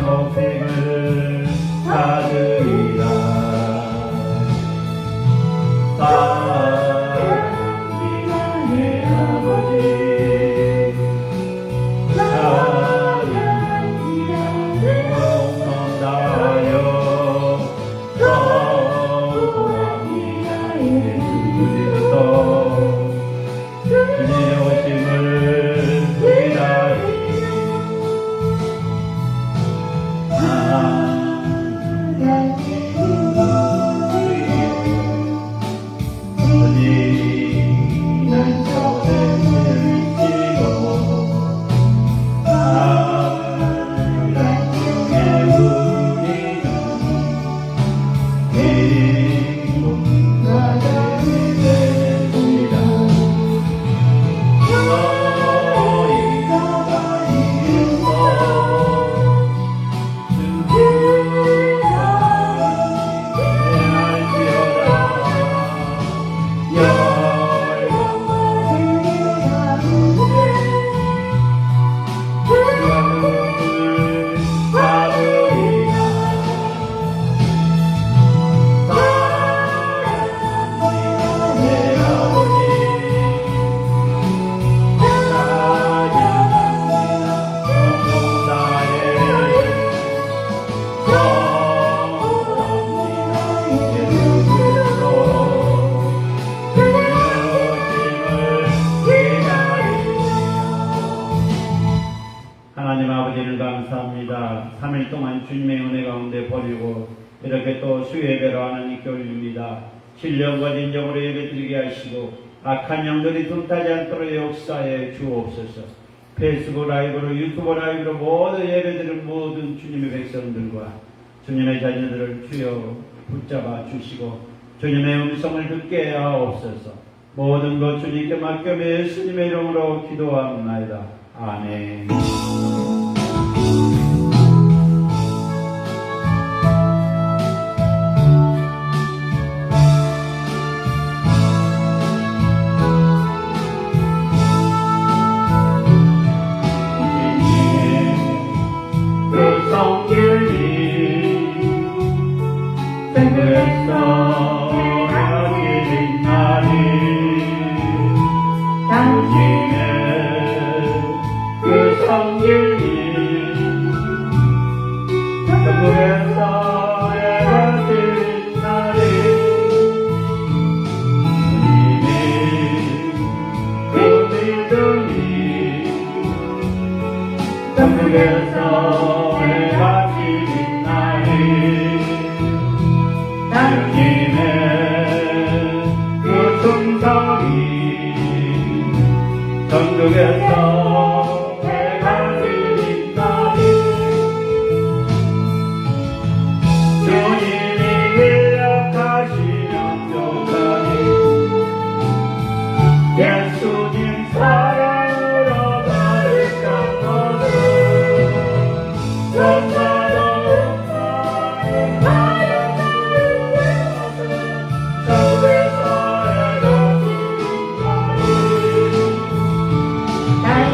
목숨을 받으리라. 사랑합니다 내 아버지, 사랑합니다 몸만 다하여 거부합니다. 예수 그리스도 주님의 오심을 기다리며 하나님 아버지를 감사합니다. 3일 동안 주님의 은혜 가운데 버리고 이렇게 또 수예배로 하나님께 올립니다. 신령과 진정으로 예배드리게 하시고 악한 영들이 둔타지 않도록 역사해 주옵소서. 페이스북 라이브로 유튜브 라이브로 모든 예배드리는 모든 주님의 백성들과 주님의 자녀들을 주여 붙잡아 주시고 주님의 음성을 듣게 하옵소서. 모든 것 주님께 맡겨 예수님의 이름으로 기도합니다. 아멘. 천국에서 해가 지는 날이 주님이 예약하시면 조가니 예수님 사랑으로 가득한 것은 전사도 천국에서 해가 지는 날이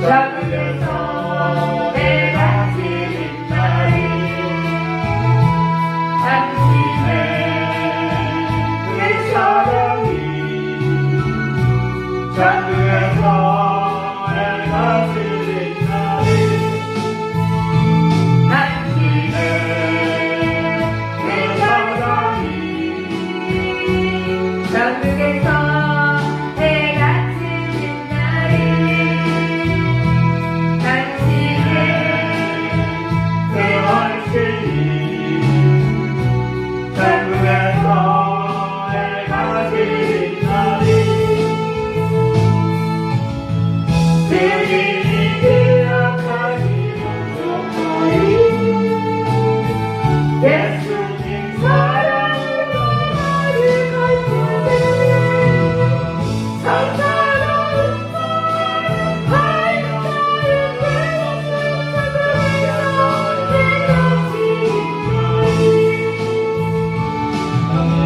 천국에서 내가 지는 날이 당신의 그 사랑이 천국에서 내가 지는 날이 당신의 그 사랑이 천국에서 내가 지는 날이 당신의 그 헌신이 천국에서 내가 지는 날이 그들이 기억하니 예수님 사랑으로 나를 가르치네 천사로운 말 하나님 내 모습 내가 지은 날이 아멘.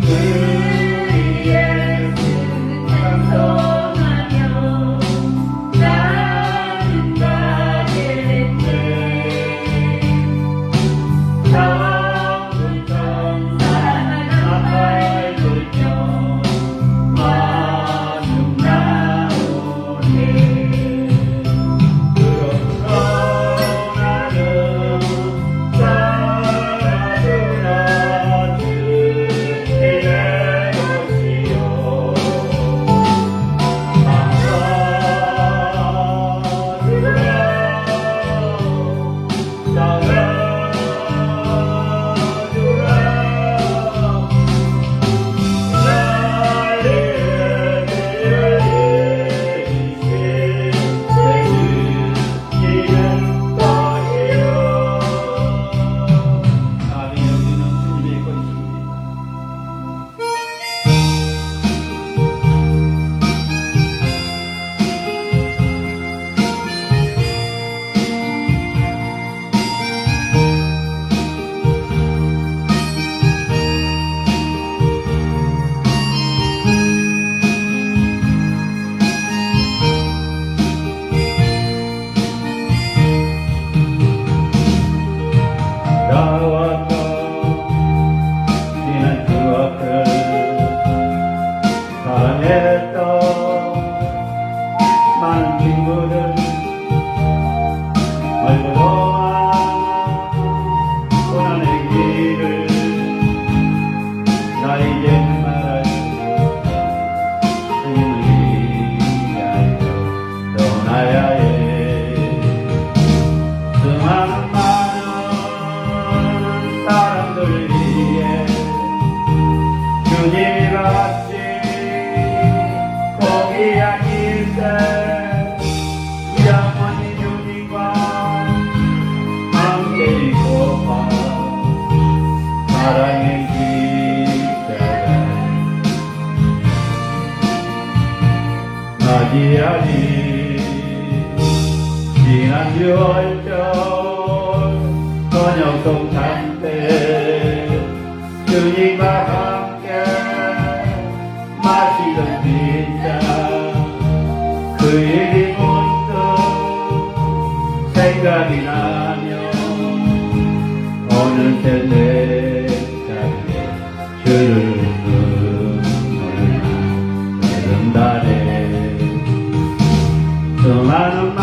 우리 예수는 찬송하며 나는 가겠네 처음부터 사랑할 것이며 마중 나오네 그러므로 나는 살아주라 주의 것이요 나왔던 지난 추억들 사랑했던 많은 친구들 멀고만 고난의 길을 나 이제 말아주고 주님을 위하여 떠나야 해 수많은 사람들 위해 주님이 같이 고귀한 일세 영원히 주님과 함께 있고파 사랑의 십자가를 맞이하리 지난 6월절 저녁 동찬 때 주님과 함께 마시던 빈잔 그 일이 문득 생각이 나며 어느새 내 자리에 주를 흐른다네 수많은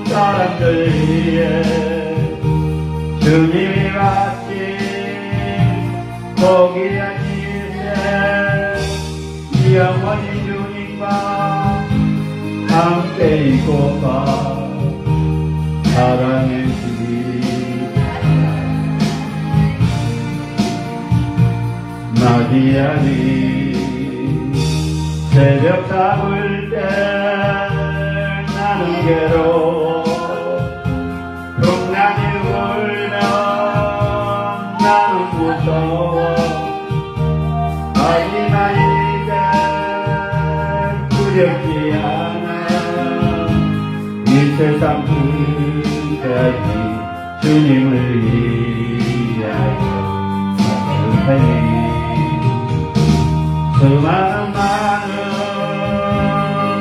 사람들 위해 주님이 같이 고귀한 일세 영원히 주님과 함께 있고파 사랑의 십자가 맞이하리 새벽 잡을 때 나는 괴로워 풍랑이 울면 나는 무서워 하지만 이제 두렵지 않아 이 세상 끝까지 주님을 위하여 사는 수많은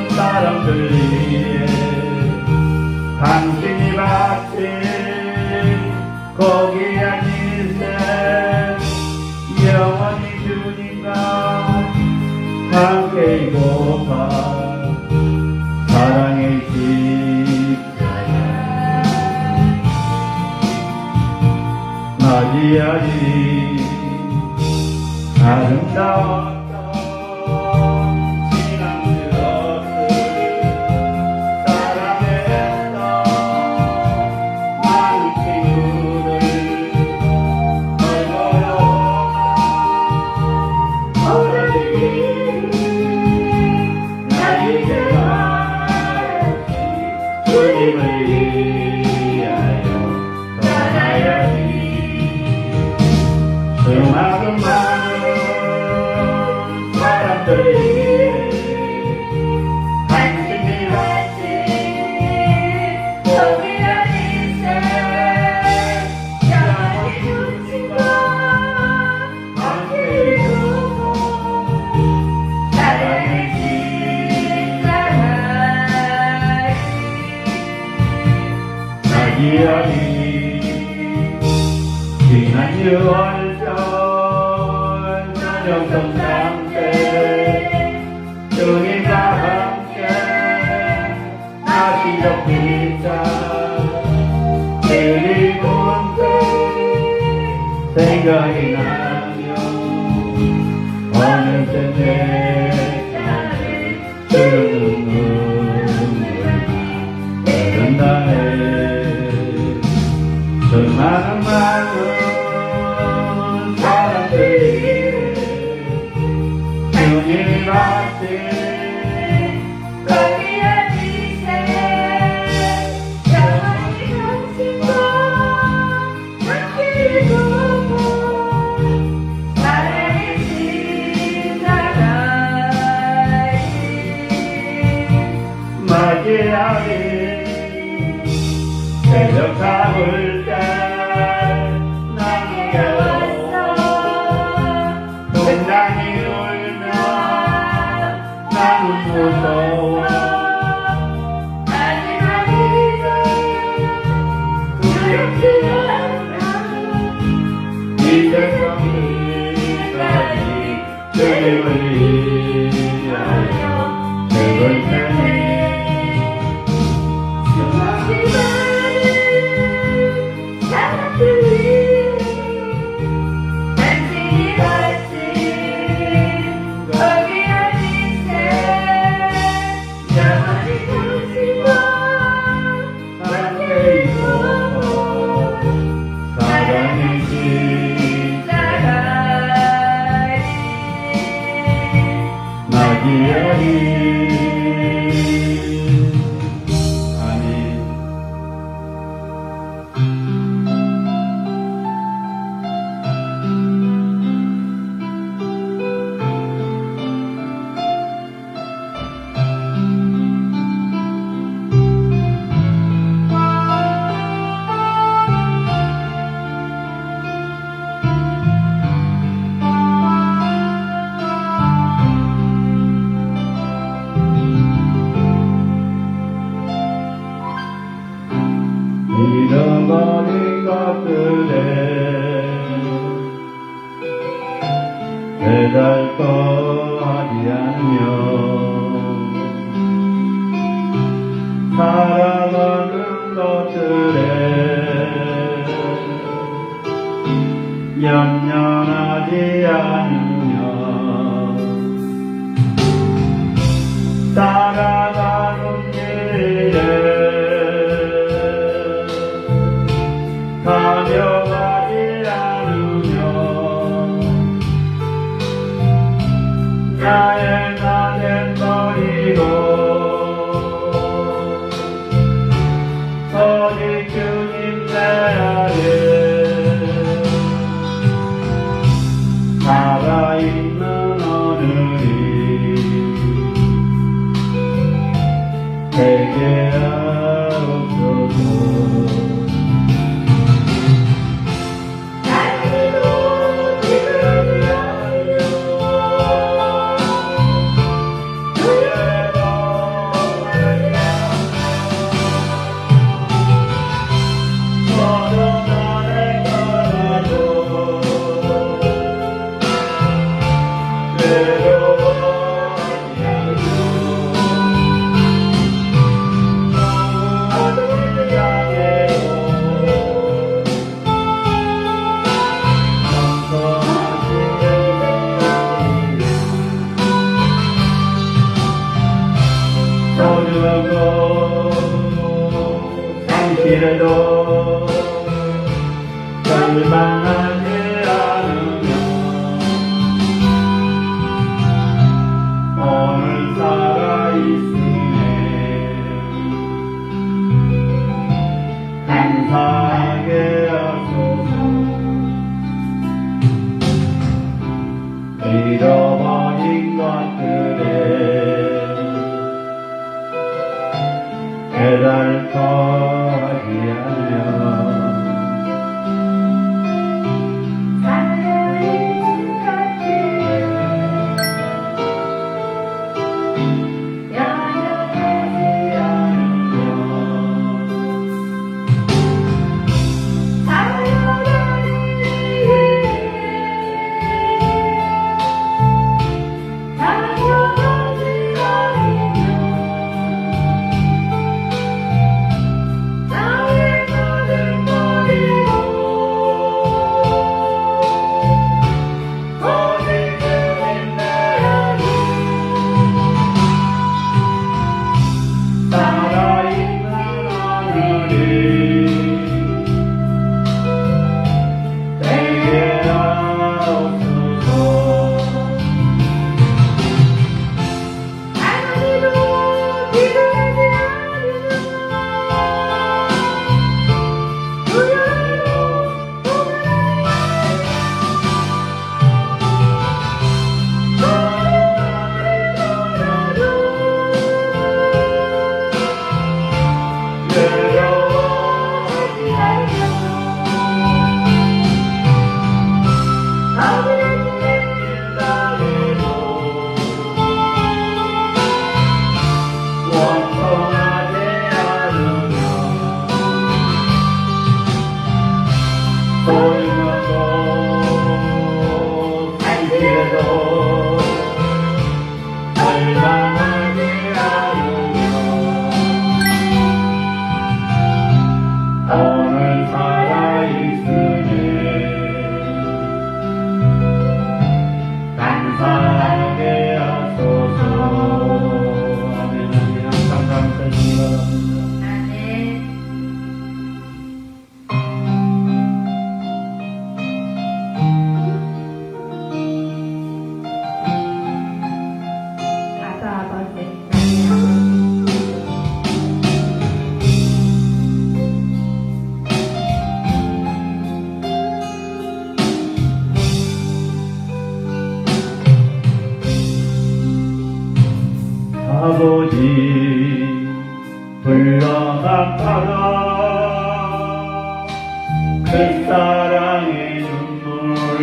사람들 위해 당신이 바친 고귀한 일세 영원히 주님과 함께 있고파 사랑의 십자가 맞이하리 아름다웠던 주님을 위하여 떠나야지 수많은 지난 6월절 저녁 성장 때 주님과 함께 나시적 피자 그리운 때 생각이 나며 어느새 내 땀을 흐르는 눈물만 흐른다네 수많은 많은 사람들이 주님 앞에 거기에 미세 영원히 당신과 함께 두고 사랑의 십자가에 맞이하리 새벽 잡을 때 나는 외로워 분당이 울면 나는 무서워 마지막 이제 두렵지 않아 이제 성리까지 주님을 위하여 죽을 테니 함께 있어 사랑의 맞이하리 아멘. 잃어버린 것들에 배달거하지 않으며 살아가는 것들에 염려하지 않으며 살아가는 길에 가려가지 않으며 나의 나는 버리고 오직 주님 내 아래 살아있는 오늘이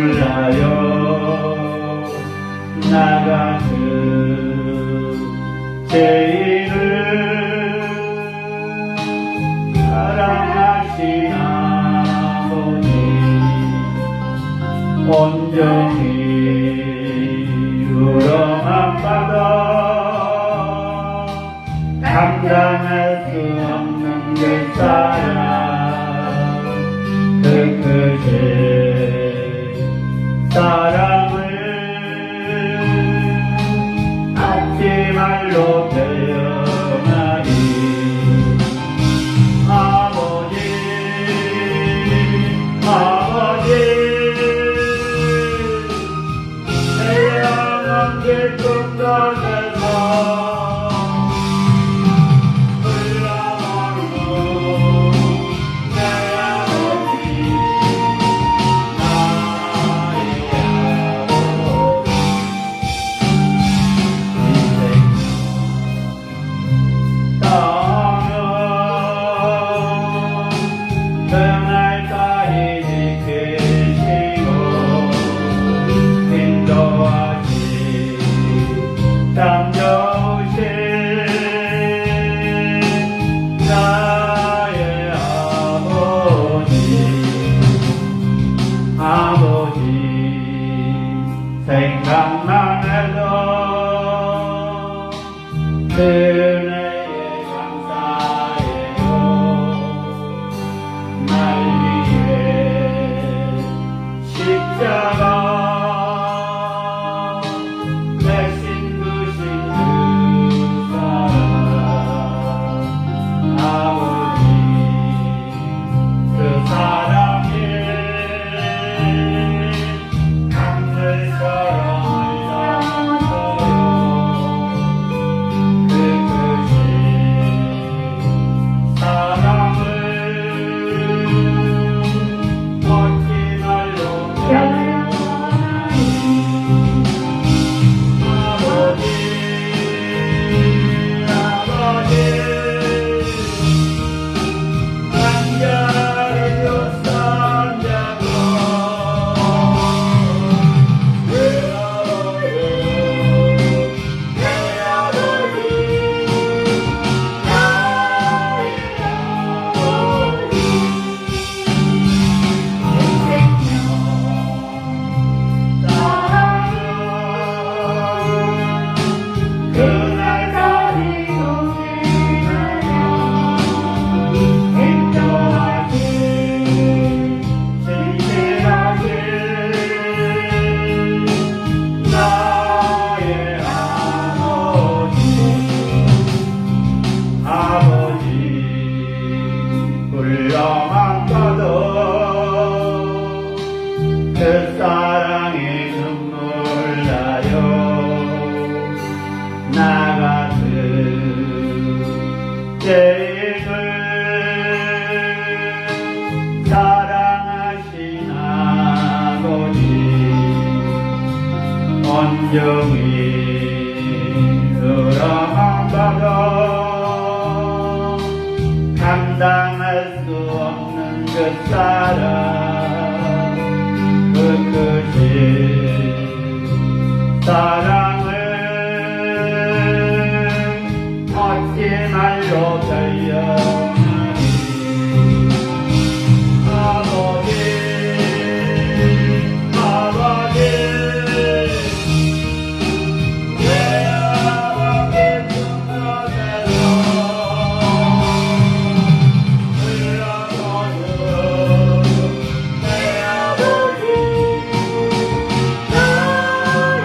몰라요. 나 같은 죄인을 사랑하신 아버지 온전히 우러만 받아 감당할 수 없는 그 사랑 그 크신 사랑을 잊지 말로 표현하리. 아버지 아버지 태양은 깊은 곳에서 흘러오르는 내 아버지 나의 아버지 인생 떠는 그날까지 지키시고 인도하시 참 좋으신 나의 아버지 아버지 생각만 해도 은혜에 감사해요. 날 위해 십자가 대신 두신 그 사랑 아버지 그 사랑에 강물처럼 흘러가요. 그 크신 사랑을 멋진 말로 표현하니. 아버지 아버지 한자리로 산자고 외로워요 내 아버지 나의 아버지 그날까지 동행하여 인도하신 진실하신 나의 아버지 아버지 불러만 봐도 그 사랑에 눈물 나요. 나 같은 죄인을 사랑하신 아버지 온종일 으로만 받아 감당할 수 없는 그 사랑 그 크신 사랑을 멋진 말로 표현하니. 아버지 아버지 내 아버지 품속에서 흘러오는 내 아버지 나의 아버지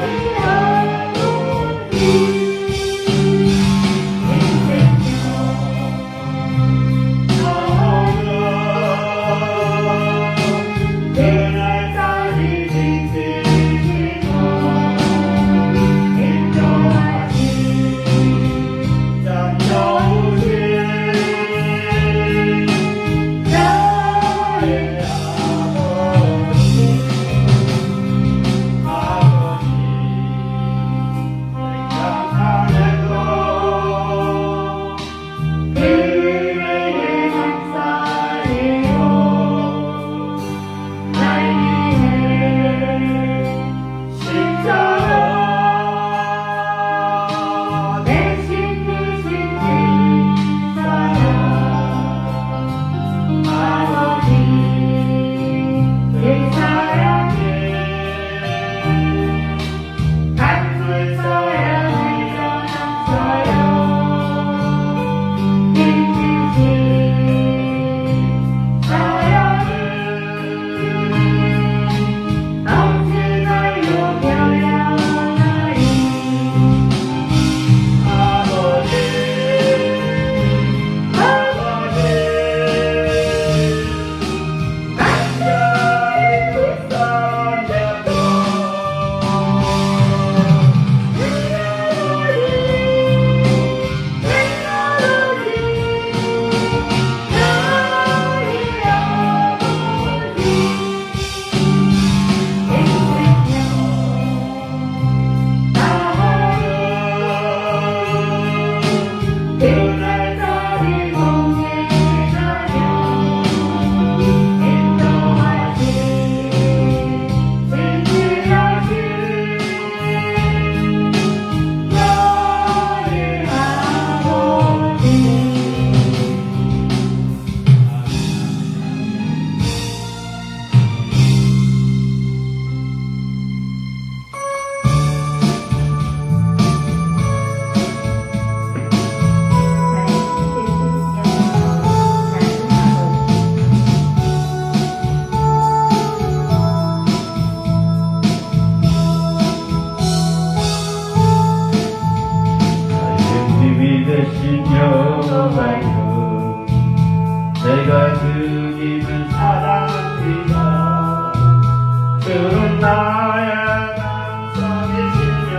나의 반석이시며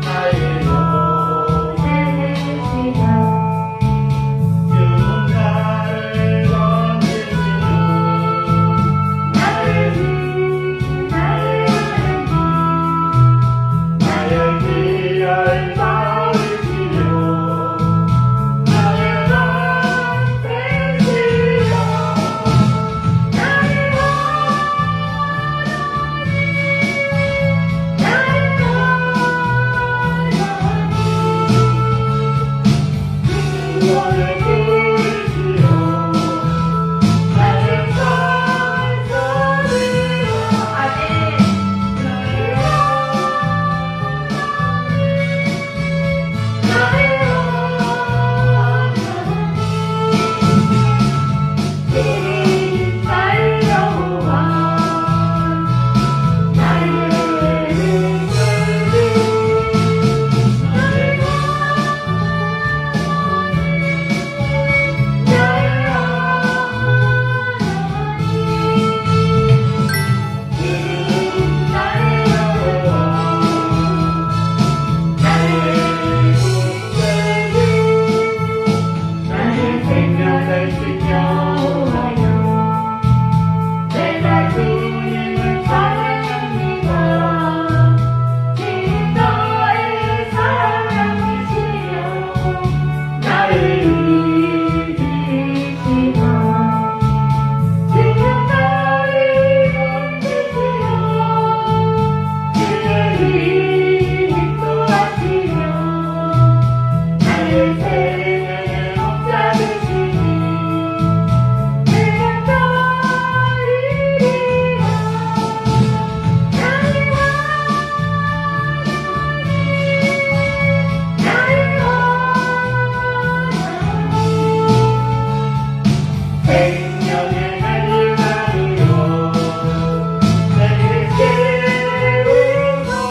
나의 되시며 주는 나를 건지시며 나의 주 나의 하나님 나의 귀할 바위시며 나의 남 되시며 나의 너를 부르시며 나의 반석이여 내가 주님을 사랑합니다. 주님 나의 사랑이시며 나를 이기시며 주님 나를 건지시며 주의 인도하시며 나의 생명의 목자되시니 내가 떠리리라 나의 하나님 생명의 날개로 내게 세우소서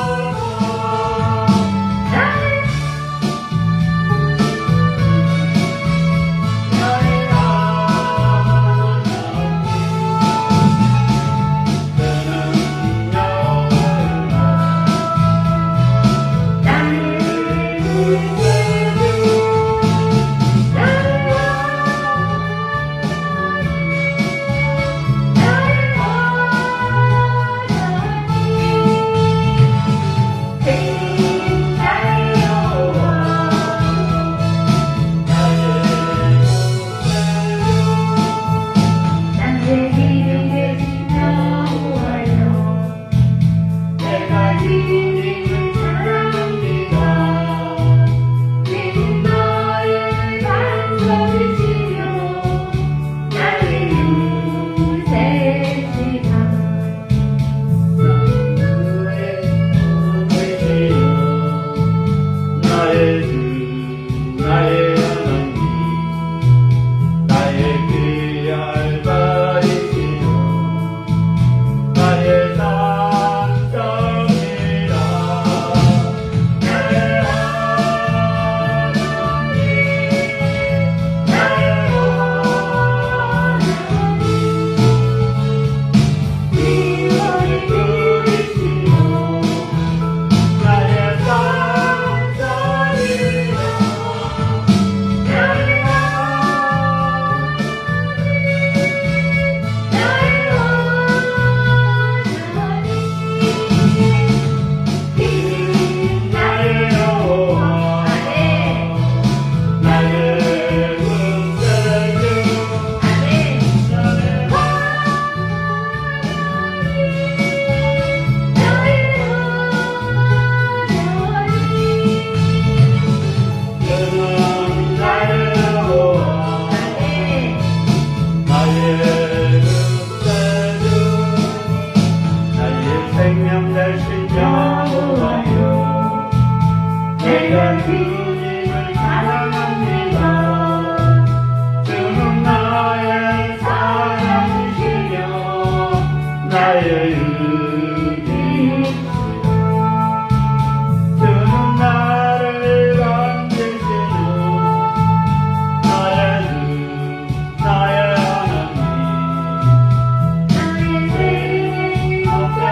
나의 나의 주 나의 하나님 나의 귀할 바위시며 나의 산성이라 나의 하나님 나의 이원이 부르시며 나의 산성이라 나의 여호와 나의 구세주 그는 나의 여호와 나의 구세주 나의 생명 되신 여호와여 내가 주님을 사랑합니다. 주는 나의 사랑이시며 나의 의지시며 주는 나를 건지시며 나의 주 나의 하나님 나의 생명이 목자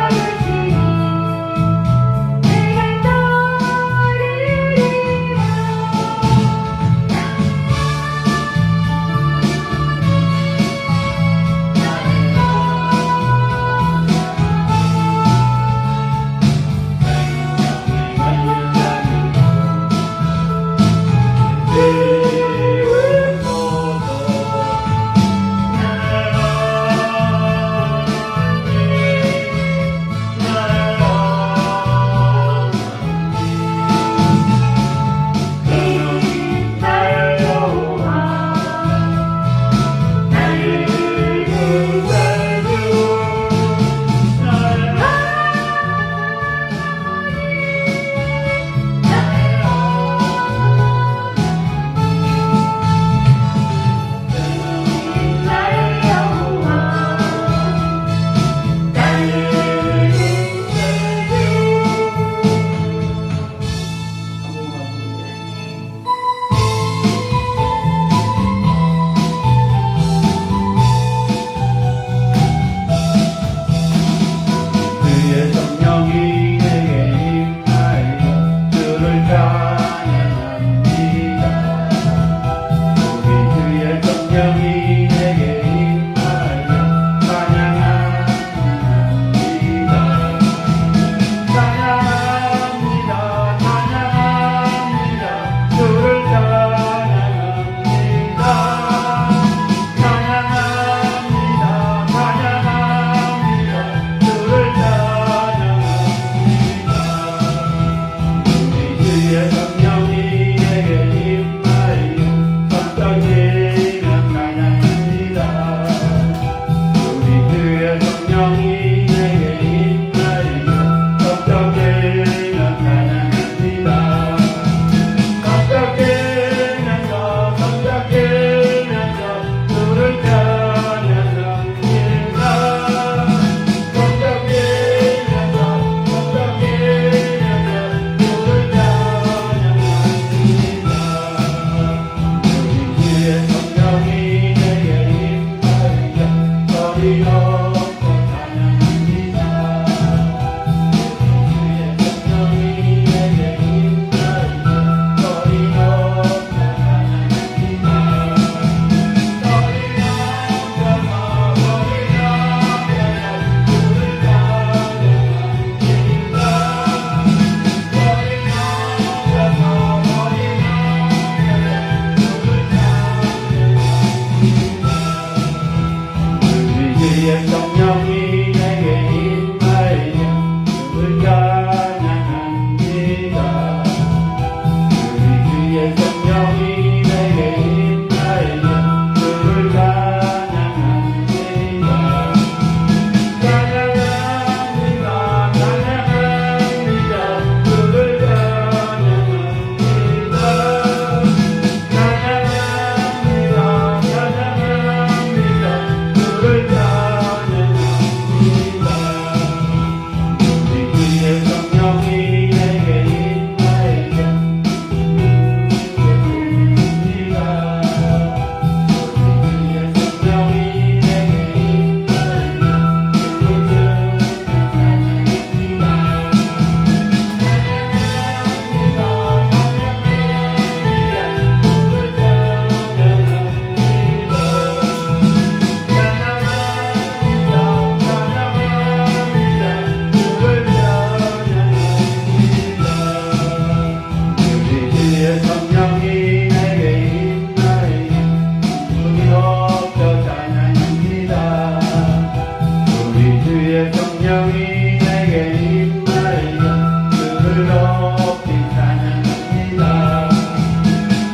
성령이 내게 임하여 주를 높이 찬양합니다.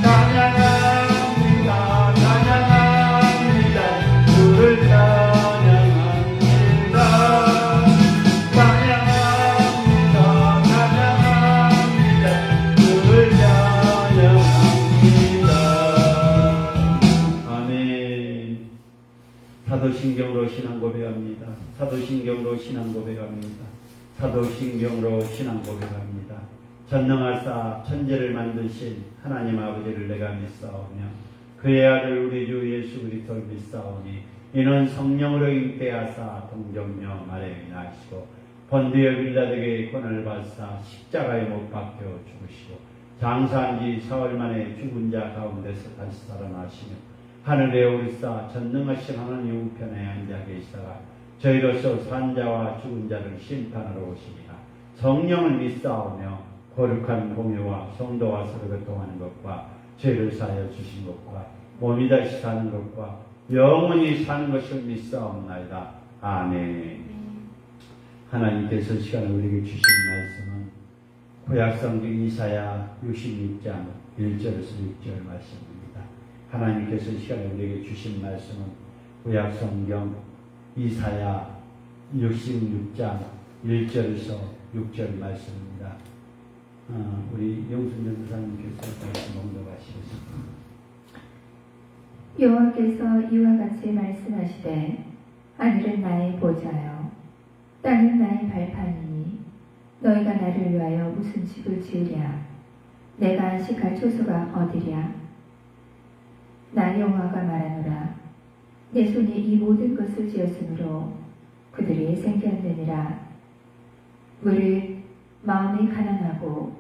찬양합니다. 찬양합니다. 주를 찬양합니다. 찬양합니다. 찬양합니다. 주를 찬양합니다. 아멘. 사도신경으로 신앙 고백합니다. 사도신경으로 신앙 고백합니다. 사도신경으로 신앙 고백합니다. 전능하사 천지를 만드신 하나님 아버지를 내가 믿사오며 그의 아들 우리 주 예수 그리스도를 믿사오니 이는 성령으로 잉태하사 동정녀 마리아에 나시고 본디오 빌라에게 권을 받사 십자가에 못 박혀 죽으시고 장사한 지 사흘 만에 죽은 자 가운데서 다시 살아나시며 하늘에 오르사 전능하신 하나님 우편에 앉아 계시다가 저희로서 산 자와 죽은 자를 심판하러 오시리라. 성령을 믿사오며 거룩한 공유와 성도와 서로 교통하는 것과 죄를 사하여 주신 것과 몸이 다시 사는 것과 영원히 사는 것을 믿사옵나이다. 아멘. 하나님께서 시간을 우리에게 주신 말씀은 구약성경 이사야 66장 1절에서 6절 말씀입니다. 하나님께서 시간에 우리에게 주신 말씀은 구약성경 이사야 66장 1절에서 6절 말씀입니다. 우리 영순 전도사님께서 말씀 공독하시겠습니다. 여호와께서 이와 같이 말씀하시되 하늘은 나의 보좌요 땅은 나의 발판이니 너희가 나를 위하여 무슨 집을 지으랴 내가 안식할 초소가 어디랴 나 여호와가 말하노라 내 손이 이 모든 것을 지었으므로 그들이 생겼느니라 무릇 마음이 가난하고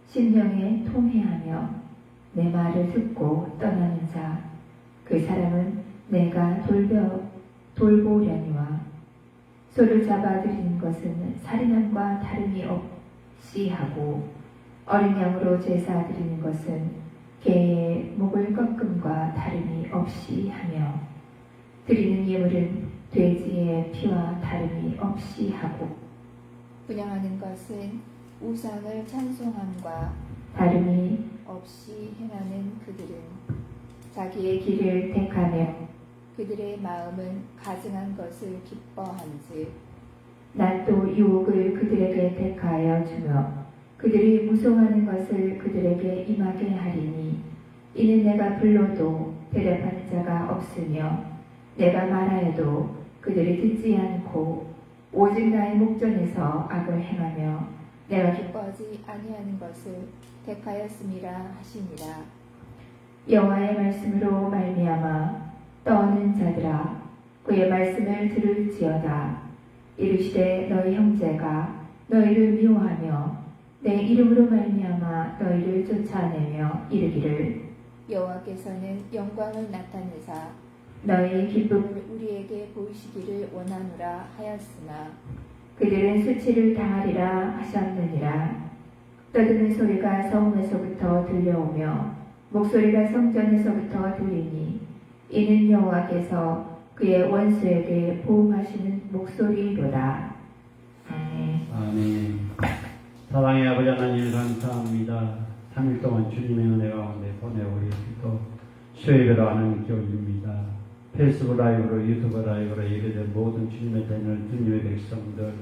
심령에 통회하며 내 말을 듣고 떠나는 자 그 사람은 내가 돌보려니와 소를 잡아들이는 것은 살인함과 다름이 없이 하고 어린 양으로 제사 드리는 것은 개의 목을 꺾음과 다름이 없이 하며 드리는 예물은 돼지의 피와 다름이 없이 하고 분양하는 것은 우상을 찬송함과 다름이 없이 행하는 그들은 자기의 길을 택하며 그들의 마음은 가증한 것을 기뻐한즉 난 또 유혹을 그들에게 택하여 주며 그들이 무송하는 것을 그들에게 임하게 하리니 이는 내가 불러도 대답하는 자가 없으며 내가 말하여도 그들이 듣지 않고 오직 나의 목전에서 악을 행하며 내가 기뻐하지 아니하는 것을 택하였음이라 하시니라. 여호와의 말씀으로 말미암아 떠오는 자들아 그의 말씀을 들을지어다. 이르시되 너희 형제가 너희를 미워하며 내 이름으로 말미암아 너희를 쫓아내며 이르기를 여호와께서는 영광을 나타내사 너희 기쁨 기쁨을 우리에게 보이시기를 원하노라 하였으나 그들은 수치를 당하리라 하셨느니라. 떠드는 소리가 성읍에서부터 들려오며 목소리가 성전에서부터 들리니 이는 여호와께서 그의 원수에게 보응하시는 목소리로다. 아멘. 아멘. 사랑의 아버지 하나님 감사합니다. 3일 동안 주님의 은혜 가운데 보내오리 또 수요일에도 하나님께 올립니다. 페이스북 라이브로 유튜브 라이브로 예배된 모든 주님의 자녀 주님의 백성들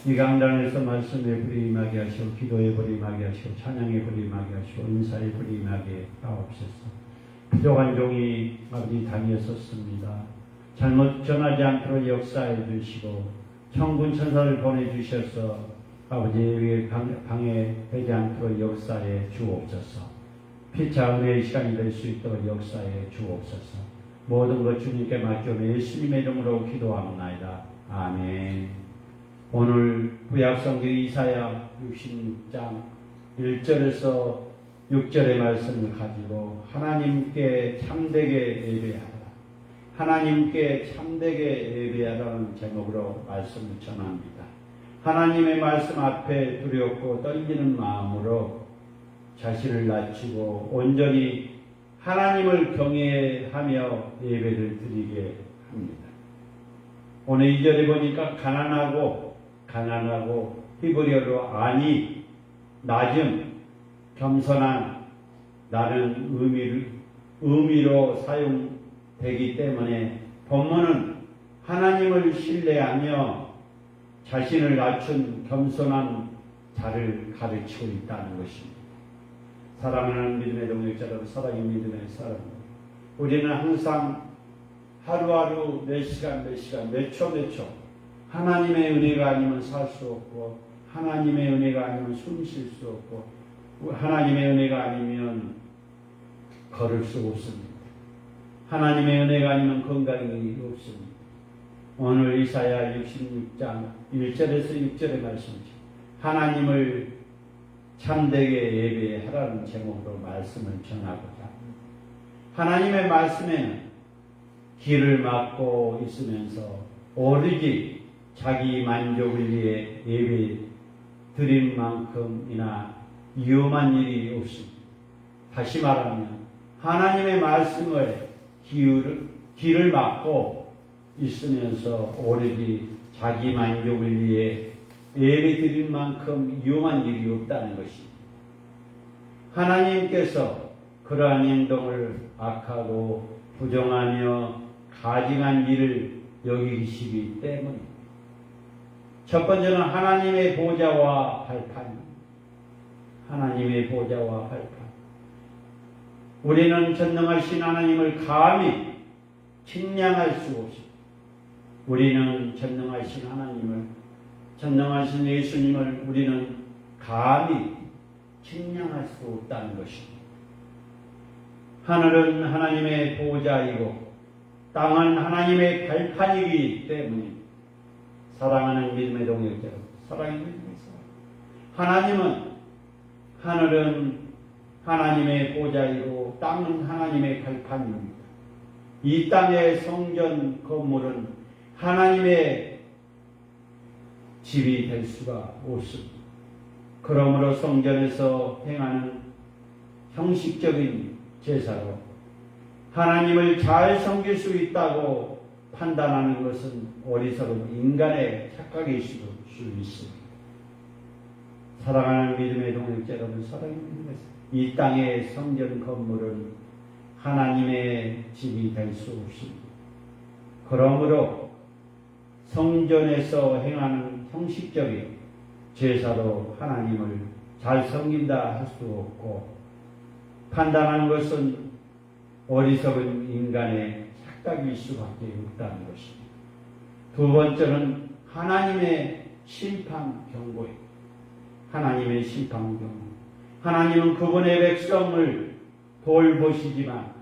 이 강단에서 말씀에 불이 임하게 하시고 기도에 불이 임하게 하시고 찬양에 불이 임하게 하시고 인사에 불이 임하게 하옵소서. 부족한 종이 아버지 당에 섰습니다. 잘못 전하지 않도록 역사해 주시고 천군 천사를 보내주셔서 아버지의 방해되지 않도록 역사해 주옵소서. 피차 은혜의 시간이 될 수 있도록 역사해 주옵소서. 모든 것 주님께 맡겨 예수님의 이름으로 기도합니다. 아멘. 오늘 구약성경 이사야 66장 1절에서 6절의 말씀을 가지고 하나님께 참되게 예배하라. 하나님께 참되게 예배하라는 제목으로 말씀을 전합니다. 하나님의 말씀 앞에 두렵고 떨리는 마음으로 자신을 낮추고 온전히 하나님을 경외하며 예배를 드리게 합니다. 오늘 2절에 보니까 가난하고 가난하고 히브리어로 아니, 낮음, 겸손한 라는 의미로 사용되기 때문에 본문은 하나님을 신뢰하며 자신을 낮춘 겸손한 자를 가르치고 있다는 것입니다. 사랑하는 믿음의 동역자 여러분, 사랑의 믿음의 사람, 우리는 항상 하루하루 몇 시간 몇 초 하나님의 은혜가 아니면 살 수 없고, 하나님의 은혜가 아니면 숨 쉴 수 없고, 하나님의 은혜가 아니면 걸을 수 없습니다. 하나님의 은혜가 아니면 건강이 없습니다. 오늘 이사야 66장 1절에서 6절의 말씀이죠. 하나님을 참되게 예배하라는 제목으로 말씀을 전하고자 합니다. 하나님의 말씀에는 길을 막고 있으면서 오로지 자기 만족을 위해 예배 드린 만큼이나 위험한 일이 없습니다. 다시 말하면 하나님의 말씀을 길을 막고 있으면서 오로지 자기 만족을 위해 예배 드린 만큼 위험한 일이 없다는 것입니다. 하나님께서 그러한 행동을 악하고 부정하며 가증한 일을 여기시기 때문입니다. 첫 번째는 하나님의 보좌와 발판입니다. 하나님의 보좌와 발판. 우리는 전능하신 하나님을 감히 측량할 수 없습니다. 우리는 전능하신 하나님을, 전능하신 예수님을 우리는 감히 측량할 수 없다는 것입니다. 하늘은 하나님의 보좌이고 땅은 하나님의 발판이기 때문에, 사랑하는 믿음의 동역자 여러분, 사랑의 믿음의 사랑, 하늘은 하나님의 보좌이고 땅은 하나님의 발판입니다. 이 땅의 성전 건물은 하나님의 집이 될 수가 없습니다. 그러므로 성전에서 행하는 형식적인 제사로 하나님을 잘 섬길 수 있다고 판단하는 것은 어리석은 인간의 착각일 수 있습니다. 사랑하는 믿음의 동역자 여러분, 사랑의 믿음의 이 땅의 성전 건물은 하나님의 집이 될 수 없습니다. 그러므로 성전에서 행하는 형식적인 제사로 하나님을 잘 섬긴다 할 수 없고, 판단하는 것은 어리석은 인간의 착각일 수밖에 없다는 것입니다. 두 번째는 하나님의 심판 경고입니다. 하나님의 심판 경고. 하나님은 그분의 백성을 돌보시지만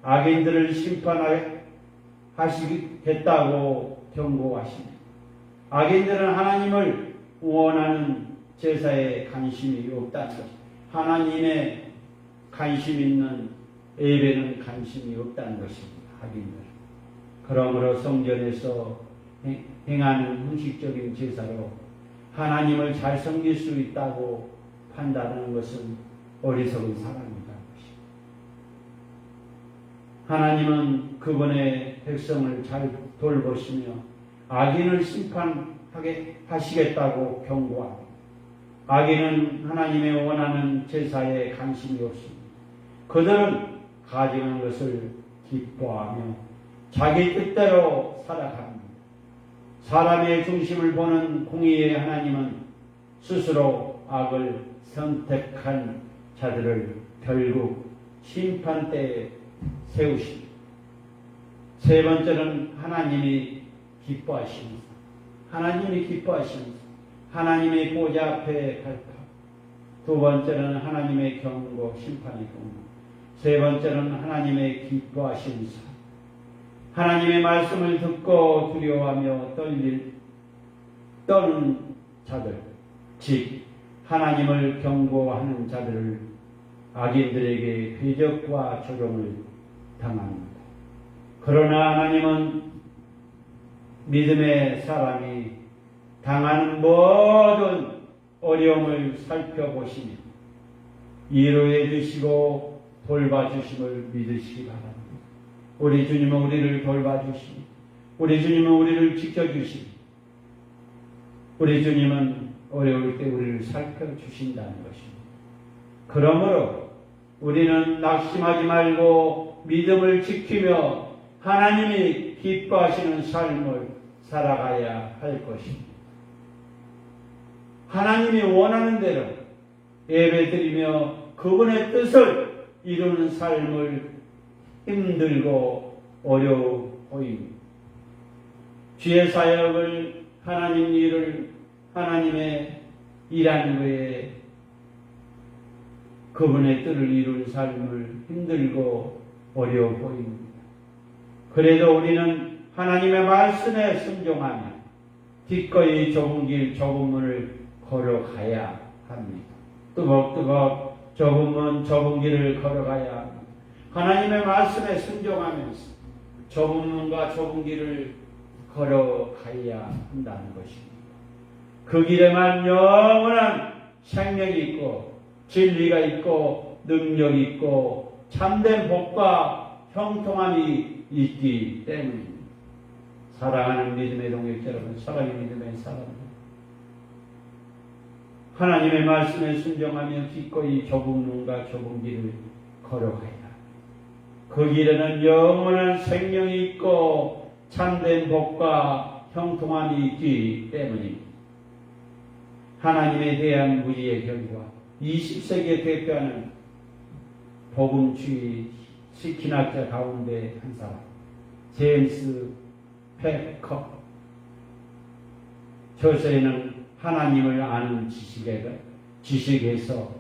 악인들을 심판하시겠다고 경고하십니다. 악인들은 하나님을 원하는 제사에 관심이 없다는 것입니다. 하나님의 관심 있는 예배는 관심이 없다는 것입니다. 악인들. 그러므로 성전에서 행하는 형식적인 제사로 하나님을 잘 섬길 수 있다고 판단하는 것은 어리석은 사람이다. 하나님은 그분의 백성을 잘 돌보시며 악인을 심판하게 하시겠다고 경고합니다. 악인은 하나님의 원하는 제사에 관심이 없습니다. 그들은 가증한 것을 기뻐하며 자기 뜻대로 살아갑니다. 사람의 중심을 보는 공의의 하나님은 스스로 악을 선택한 자들을 결국 심판대에 세우십니다. 세 번째는 하나님이 기뻐하십니다. 하나님이 기뻐하십니다. 하나님의 보좌 앞에 발판. 두 번째는 하나님의 경고, 심판의 경고. 세 번째는 하나님의 기뻐하신 삶. 하나님의 말씀을 듣고 두려워하며 떠는 자들, 즉 하나님을 경고하는 자들을 악인들에게 회적과 조롱을 당합니다. 그러나 하나님은 믿음의 사람이 당하는 모든 어려움을 살펴보시며 위로해 주시고 돌봐주심을 믿으시기 바랍니다. 우리 주님은 우리를 돌봐주시니, 우리 주님은 우리를 지켜주시니, 우리 주님은 어려울 때 우리를 살펴주신다는 것입니다. 그러므로 우리는 낙심하지 말고 믿음을 지키며 하나님이 기뻐하시는 삶을 살아가야 할 것입니다. 하나님이 원하는 대로 예배드리며 그분의 뜻을 이루는 삶을 힘들고 어려워 보입니다. 주의 사역을 하나님 일을 하나님의 일하는 것에 그분의 뜻을 이룬 삶을 힘들고 어려워 보입니다. 그래도 우리는 하나님의 말씀에 순종하며 기꺼이 좁은 길 좁은 문을 걸어가야 합니다. 뜨겁뜨겁 좁은 문 좁은 길을 걸어가야 합니다. 하나님의 말씀에 순종하면서 좁은 문과 좁은 길을 걸어가야 한다는 것입니다. 그 길에만 영원한 생명이 있고 진리가 있고 능력이 있고 참된 복과 형통함이 있기 때문입니다. 사랑하는 믿음의 동역자 여러분, 사랑의 믿음의 사람들, 하나님의 말씀에 순종하며 기꺼이 좁은 문과 좁은 길을 걸어가야 그 길에는 영원한 생명이 있고 참된 복과 형통함이 있기 때문입니다. 하나님에 대한 무지의 결과 20세기에 대표하는 복음주의 신학자 가운데 한 사람 제임스 패커. 저서에는 하나님을 아는 지식에서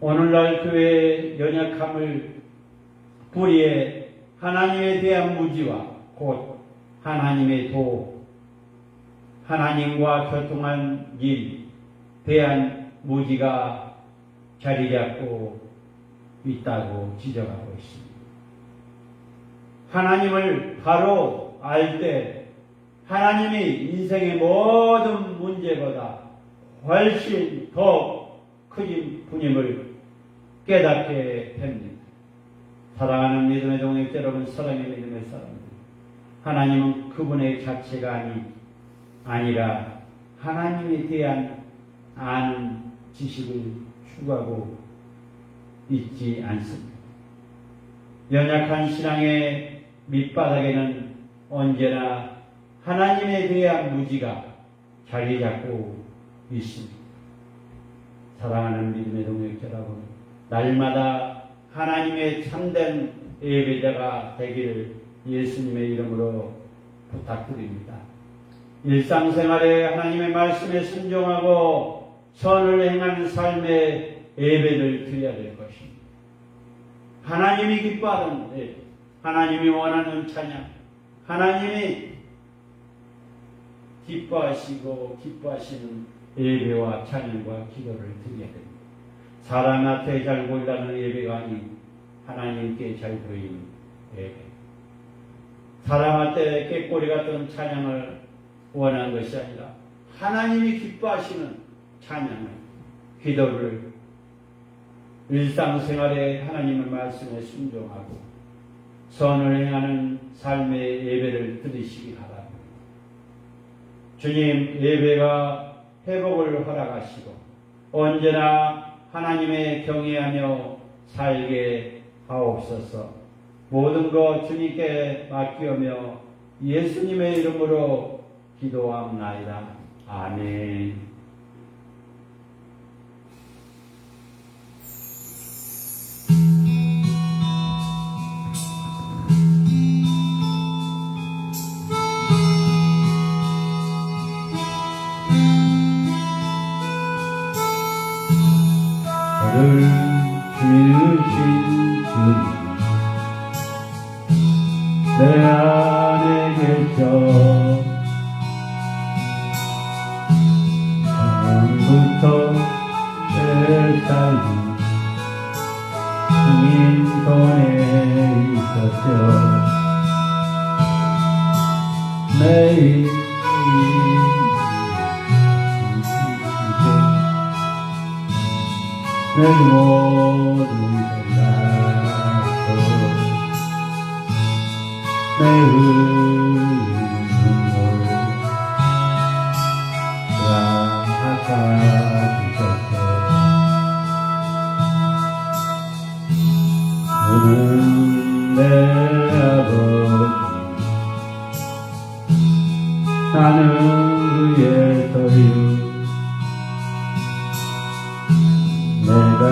오늘날 교회의 연약함을 뿌리에 하나님에 대한 무지와 곧 하나님의 하나님과 교통한 일 대한 무지가 자리 잡고 있다고 지적하고 있습니다. 하나님을 바로 알 때 하나님이 인생의 모든 문제보다 훨씬 더 큰 분임을 깨닫게 됩니다. 사랑하는 믿음의 동역자 여러분, 사랑의 믿음의 사람들, 하나님은 그분의 자체가 아니라 하나님에 대한 아는 지식을 추구하고 있지 않습니다. 연약한 신앙의 밑바닥에는 언제나 하나님에 대한 무지가 자리 잡고 있습니다. 사랑하는 믿음의 동역자 여러분, 날마다 하나님의 참된 예배자가 되기를 예수님의 이름으로 부탁드립니다. 일상생활에 하나님의 말씀에 순종하고 선을 행하는 삶의 예배를 드려야 될 것입니다. 하나님이 기뻐하는 예배, 하나님이 원하는 찬양, 하나님이 기뻐하시고 기뻐하시는 예배와 찬양과 기도를 드려야 됩니다. 사람 앞에 잘 보이라는 예배가 아닌 하나님께 잘 보이는 예배. 사람 앞에 꾀꼬리 같은 찬양을 원하는 것이 아니라 하나님이 기뻐하시는 찬양을, 기도를 일상생활에 하나님의 말씀에 순종하고 선을 행하는 삶의 예배를 드리시기 바랍니다. 주님, 예배가 회복을 허락하시고 언제나 하나님의 경외하며 살게 하옵소서. 모든 것 주님께 맡기며 예수님의 이름으로 기도합나이다. 아멘. 저를 주신 주님, 내 안에 계셔 처음부터 내 삶이 주님 손에 있었죠. 매일 내 모든 생각도 내 흘리는 눈물 닦아주셨소. 그는 내 아버지, 나는 그의 소유. 내가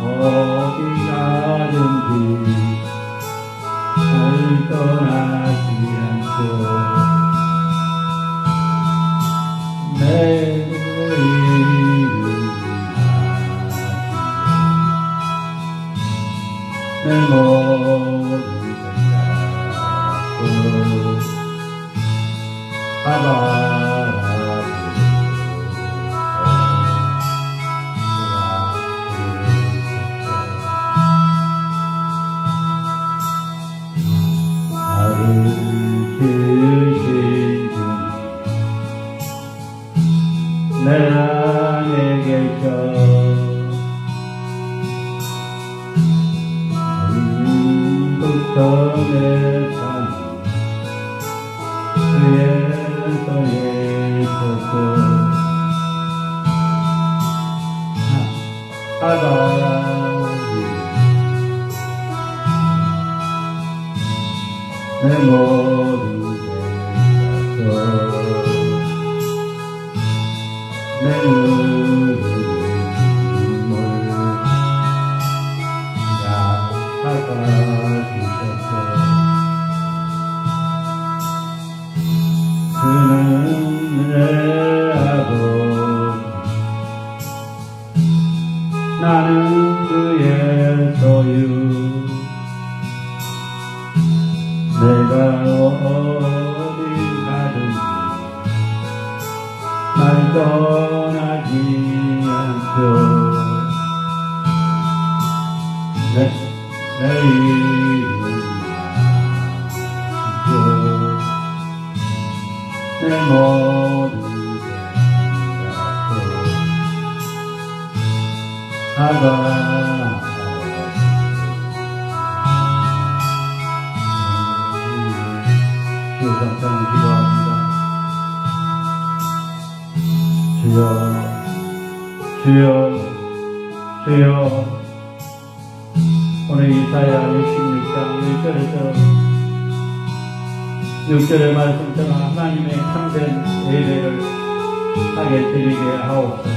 어디 가든지 날 떠나지 않죠. 내 이름 아시고 내 모든 생각도 나를 지으신 주님 내 안에 계셔. 부터 내 삶 그의 손에 있었고 아버지 내 모든 생각도 내 눈물 닦아주셨어. 그는 내 아버지 나는 그의 소유. 내가 어디 가든지 날 떠나지 않죠. 내 이름 아시죠. 내 모든 생각도 주여 감사를 기도합니다. 주여 오늘 이사야 66장 6절의 말씀처럼 하나님의 참된 예배를 하게 드리게 하옵소서.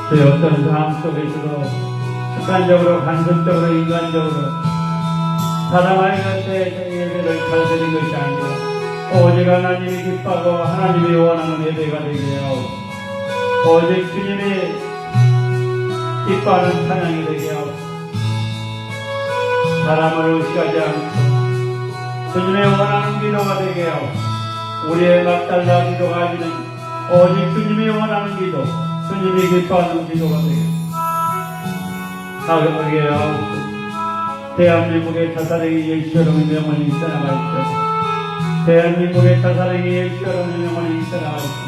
주여 어떤 상황 속에서도 습관적으로 간섭적으로 인간적으로 사람의 곁에 예배를 잘 드리는 것이 아니라 오직 하나님이 기뻐하고 하나님이 원하는 예배가 되게 하옵소서. 오직 주님이 기뻐하는 찬양이 되게 하옵소서. 사람을 의식하지 않고 주님의 원하는 기도가 되게 하옵소서. 우리의 막달라 기도가 아니라 오직 주님이 원하는 기도, 주님이 기뻐하는 기도가 되게 하옵소서. 하옵소서. 대한민국의 자살행위 예수여러분의 영혼이 떠나가시오. 대한민국의 자살행위 예수여러분의 영혼이 떠나가시오.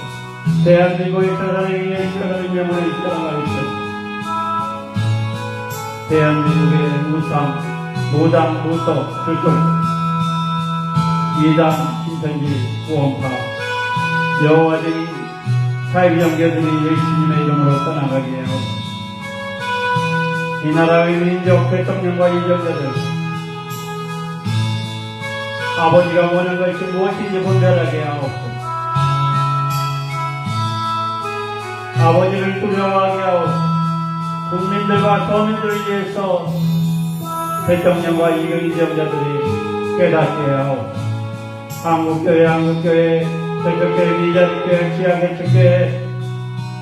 대한민국의 자살행위 예수여러분의 영혼이 떠나가시오. 대한민국의 무당, 무속, 출소, 이단, 신천지, 구원파, 여호와적인 사회정교들이 예수님의 이름으로 떠나가게 하옵소서. 이 나라의 민족, 대통령과 이정자들 아버지가 원하는 것이 무엇인지 분별하게 하옵소서. 아버지를 두려워하게 하옵소서. 국민들과 서민들을 위해서 대통령과 이정자들이 깨닫게 하옵소서. 한국교회, 전국교회, 미자립교회, 지하개척교회,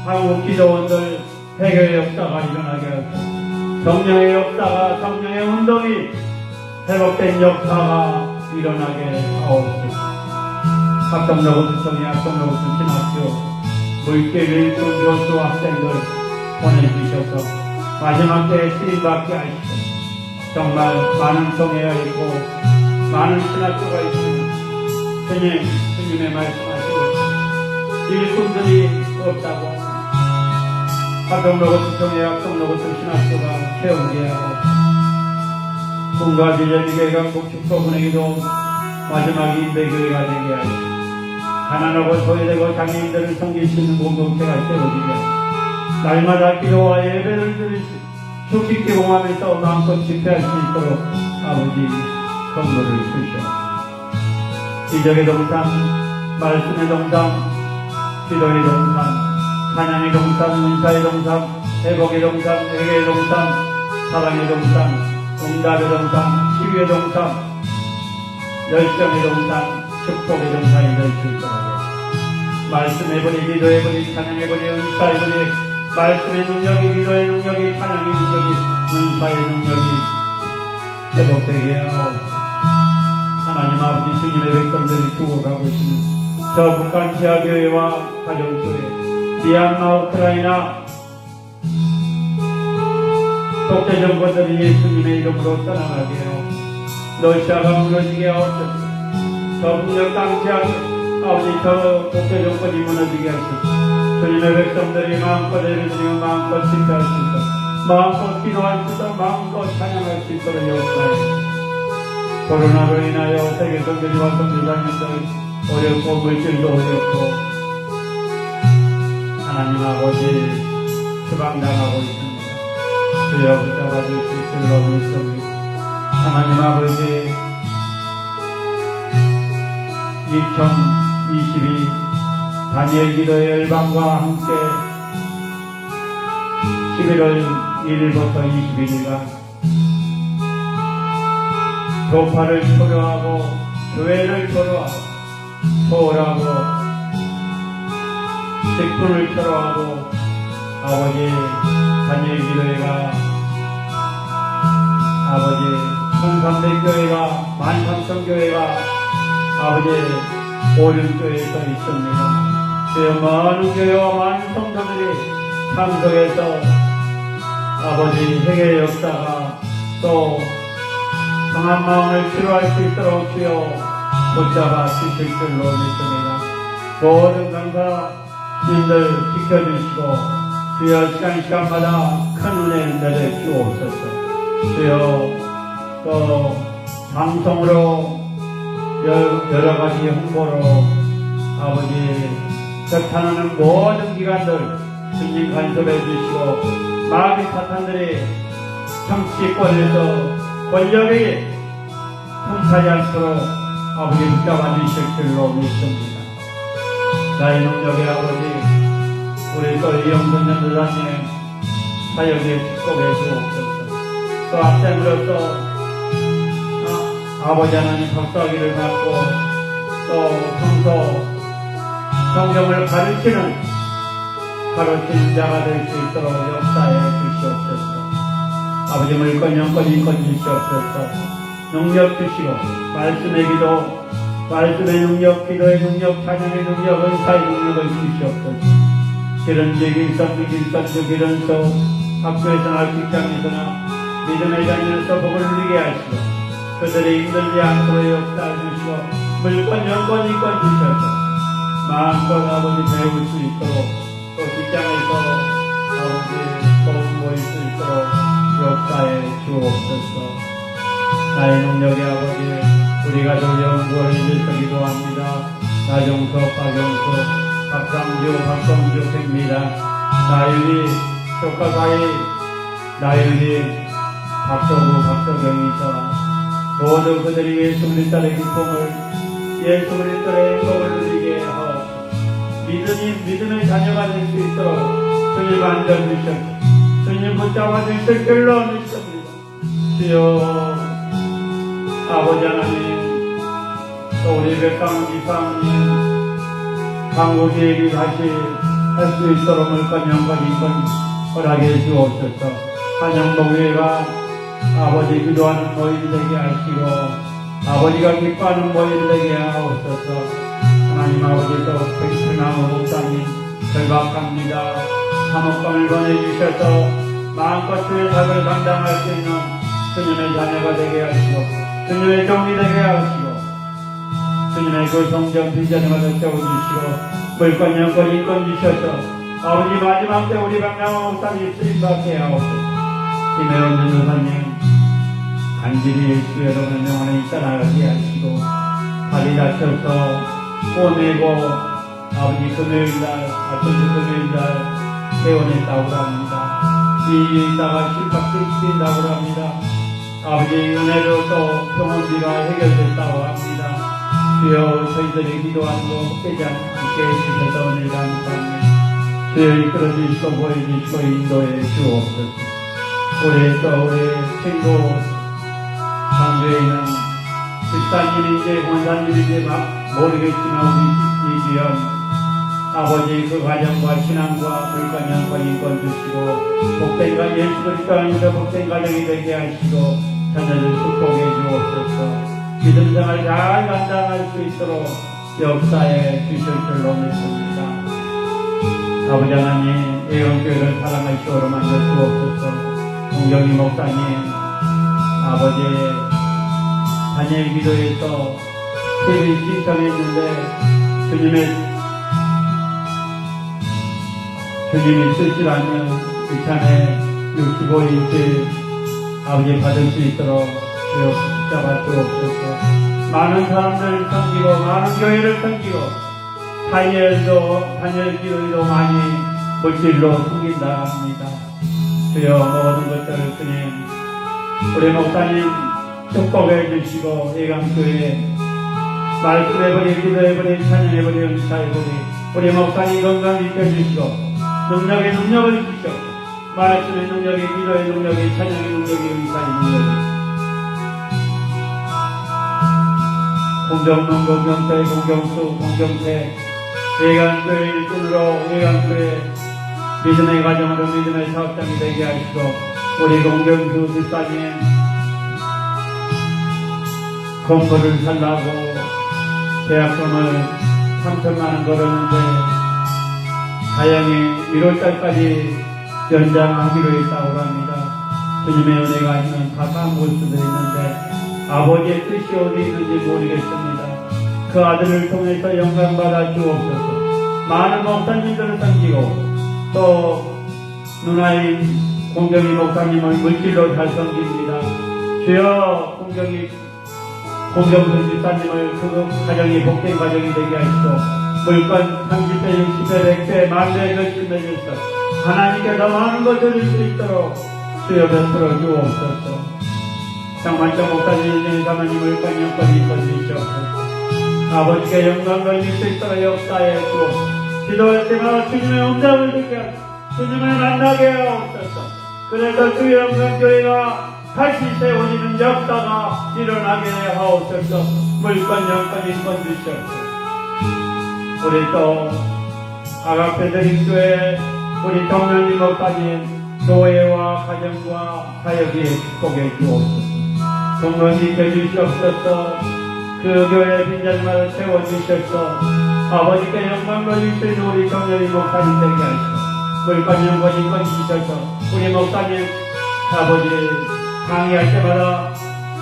한국기도원들 회개의 역사가 일어나게 하옵소서. 성령의 역사가, 성령의 운동이 회복된 역사가 일어나게 하옵소서. 합동로고수청이 합동로고수 신학교 물길 교수 학생들 보내주셔서 마지막 때에 쓰임받게 하시고 정말 많은 성회가 있고 많은 신학교가 있으면 주님의 말씀하시고 일꾼들이 없다고 합동로고수청의 합동로고수 신학교가 세우게 하고 꿈과 비전이 개강국 축소분회기도 마지막 인배교회가 되게 하시고 가난하고 소외되고 장애인들을 섬길 수 있는 공동체가 세워지며 날마다 기도와 예배를 드리시 축식 기공하면서 마음껏 집회할 수 있도록 아버지 건물을 주시오. 기적의 동산, 말씀의 동산, 기도의 동산, 찬양의 동산, 은사의 동산, 회복의 동산, 회개의 동산, 사랑의 동산, 응답의 동산, 치유의 동산, 열정의 동산, 축복의 동산이 될 수 있도록 말씀해보니, 기도해보니, 찬양해보니, 은사해보니, 말씀의 능력이, 기도의 능력이, 찬양의 능력이, 은사의 능력이 회복되게 하옵소서. 하나님 아버지, 주님의 백성들이 죽어가고 있는 저 북한 지하교회와 가정교회, 미얀마, 우크라이나 독재 정권들이 예수님의 이름으로 떠나가게 하오. 러시아가 무너지게 하옵소서. 저 북녘 땅 지하 아버지, 저 독재 정권이 무너지게 하소서. 주님의 백성들이 마음껏 예배드리며 마음껏 집회할 수 있도록, 마음껏 기도할 수 있도록, 마음껏 찬양할 수 있도록 역사해. 코로나로 인하여 세계 선교지와 선교사님들 어렵고 물질도 어렵고 하나님 아버지 추방당하고 있습니다. 주여 붙잡아 주실 줄로 믿습니다. 하나님 아버지 2022 다니엘 기도의 열방과 함께 11월 1일부터 21일간 교파를 초려하고 교회를 초려하고 소홀하고 직분을 초려하고 아버지 다니엘 기도회가 아버지 1300교회가 13,000교회가 아버지 오륜교회에서 있습니다. 주여 많은 교회와 많은 성도들이 참석해서 아버지 회개의 역사가 또 성한 마음을 치료할 수 있도록 주여 붙잡아 주실 줄로 믿습니다. 모든 강사님들 지켜주시고 주여 시간마다 큰 은혜 내려 주옵소서. 주여 또 방송으로 여러 가지 홍보로 아버지 격탄하는 모든 기관들 주님 간섭해 주시고 마귀 사탄들이 정치권에서 권력이 통하지 않도록 아버지 붙잡아 주실 줄로 믿습니다. 나의 능력의 아버지 우리 또 이영선 전도사님 사역에 축복해 주옵소서. 또 학생으로서 아버지 하나님 박사학위를 받고 또 평소 성경을 가르치는 자가 될 수 있도록 역사해 주시옵소서. 아버지 물건 영권 인권 주시옵소서. 능력 주시고 말씀의 기도 말씀의 능력 기도의 능력 찬양의 능력 은사의 능력을 주시옵소서. 기런지 길선주 기런서 학교에서나 직장에서나 믿음의 자녀로서 복을 누리게 하시고 그들이 힘들지 않도록 역사해 주시고 물건 영권 인권 주셔서 마음껏 아버지 배울 수 있도록 또 직장에서 아버지 도움 모일 수 있도록 역사해 주옵소서. 나의 능력의 아버지 우리 가족 영구를 위해서 기도합니다. 나정석, 박영석, 박상주, 박성주, 백미라, 나윤이, 조카사이, 나윤이, 박서구, 박서경이서 모두 그들이 예수 그리스도의 기쁨을 예수 그리스도의 행복을 누리게 하옵소서. 믿음의 자녀가 될 수 있도록 주님 앉아주셨고 주님 붙잡아 주실 줄로 믿습니다. 주여 아버지 하나님 또 우리 백강 이사님 강국이에게 다시 할 수 있도록 물건 영권 인권 허락해 주옵소서. 한영복회가 아버지 기도하는 모임 되게 하시고 아버지가 기뻐하는 모임 되게 하옵소서. 하나님 아버지도 백천나무 목사님 절박합니다. 사목감을 보내주셔서 마음껏 주의 사역을 감당할 수 있는 주님의 자녀가 되게 하시고 주님의 종이 되게 하시고 주님의 그 성전 빈자리마다 세워주시고 물건 영권 인권 주셔서 아버지 마지막 때 우리 박남호 목사님 쓰임받게 하옵소서. 김혜원 전도사님 간절히 예수 여러분의 명안에 있다 나가게 하시고 발이 다쳐서 보내고 아버지 금요일날 아침주 금요일날 퇴원했다고 합니다. 이 있다가 실박시킨다고 합니다. 아버지 은혜로 또 병원비가 해결됐다고 합니다. 주여 저희들이 기도하는 거 헛되지 않게 해주셔서 은혜를 감사합니다. 주여 이끌어 주시고 보여주시고 인도해 주옵소서. 올해 또 올해 생도 강조에는 집사님인지 권사님인지 모르겠지만 우리 이주연 아버지 그 가정과 신앙과 물건양과 인권 주시고 복된 가정 예수 그리스도 안에서 복된 가정이 되게 하시고 자녀들 축복해 주옵소서. 믿음 생활 잘 감당할 수 있도록 역사에 주실 줄로 믿습니다. 아버지 하나님 예언교회를 사랑하시오로 만들 주옵소서. 공경희 목사님 아버지의 단일 기도에서 TV 신청했는데 주님이 쓰시라면 이참에 65인치 아버지 받을 수 있도록 주여 붙잡아 주옵소서. 많은 사람들 섬기고 많은 교회를 섬기고 단일 기도에도 많이 물질로 섬긴다 합니다. 주여 모든 것들을 주님 우리 목사님 축복해 주시고 예감교회 말씀해버리 기도해버리 찬양해버리 은사해버리 우리 목사님 건강 지켜주시고 능력의 능력을 주시고 말씀의 능력이 기도의 능력이 찬양의 능력이 은사의 능력이 공정문 공경태 공경수 공경태 예감교회 일꾼으로 예감교회 믿음의 가정으로 믿음의 사업장이 되게 하시고 우리 공경수 집사님 공부를 살라고 대학금을 3천만 원 걸었는데 다행히 1월달까지 연장하기로 했다고 합니다. 주님의 은혜가 아니면 다 까먹을 수도 있는데 아버지의 뜻이 어디 있는지 모르겠습니다. 그 아들을 통해서 영광받아 주옵소서. 많은 목사님들을 섬기고 또 누나인 공경희 목사님을 물질로 잘 섬깁니다. 주여 공경수 집사님을 그 가정이 복된 가정이 되게 하시고 물건 30배, 60배, 100배, 만배 결심해 주셔서 하나님께 더 많은 것을 줄 수 있도록 주여 베풀어 주옵소서. 장만정 목사님 인생의 가만히 물건 영권이 있어 주시옵소서. 아버지께 영광 걸릴 수 있도록 역사해 주옵소서. 기도할 때마다 주님의 음성을 듣게 하시고 주님을 만나게 하옵소서. 그래서 주의 영광교회가 다시 세워지는 역사가 일어나게 하옵소서. 물건 영권 인권 주시옵소서. 우리 또 아가페드림교회 우리 동명리 목사님 교회와 가정과 사역에 축복해 주옵소서. 동명리 해주시옵소서. 그 교회 빈자리마다 채워주셔서 아버지께 영광 돌릴 수 있는 우리 동명리 목사님 되게 하시고 물건 영권 인권 주셔서 우리 목사님 아버지 강의할 때마다